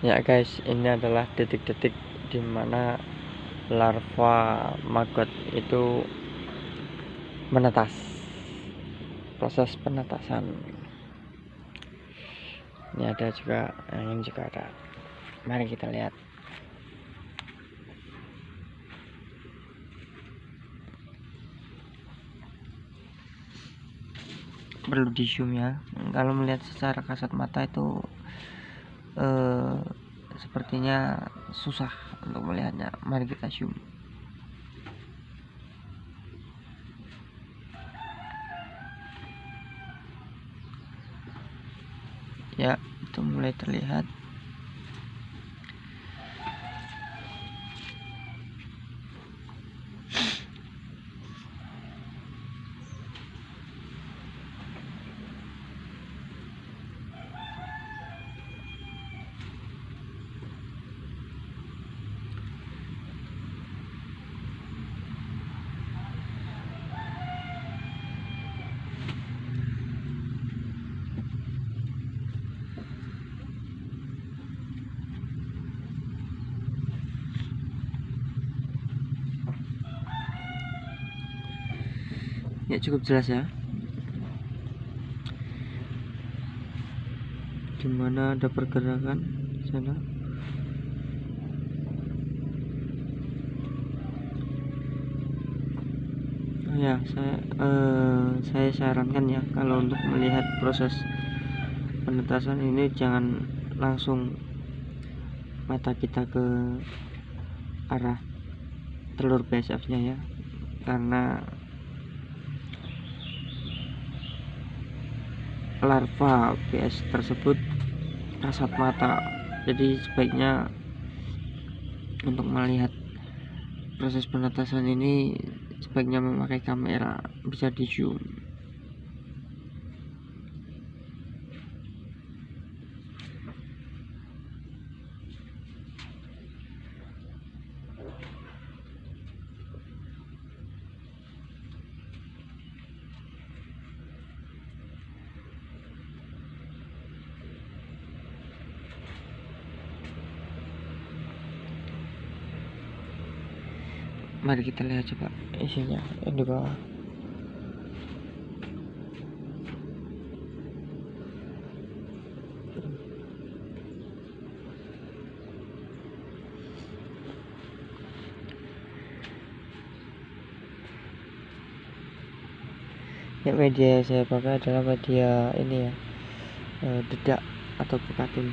Ya guys, ini adalah detik-detik dimana larva maggot itu menetas. Proses penetasan. Ini ada juga, yang ini juga ada. Mari kita lihat. Perlu di zoom ya. Kalau melihat secara kasat mata itu sepertinya susah untuk melihatnya. Mari kita zoom. Ya, itu mulai terlihat. Ya, cukup jelas ya. Dimana ada pergerakan sana. Ya, saya sarankan ya, kalau untuk melihat proses penetasan ini jangan langsung mata kita ke arah telur BSF nya ya, karena larva BS tersebut kasat mata. Jadi sebaiknya untuk melihat proses penetasan ini sebaiknya memakai kamera, bisa di zoom. Mari kita lihat coba isinya yang di bawah. Ya, media saya pakai adalah media ini ya, dedak atau bekatin.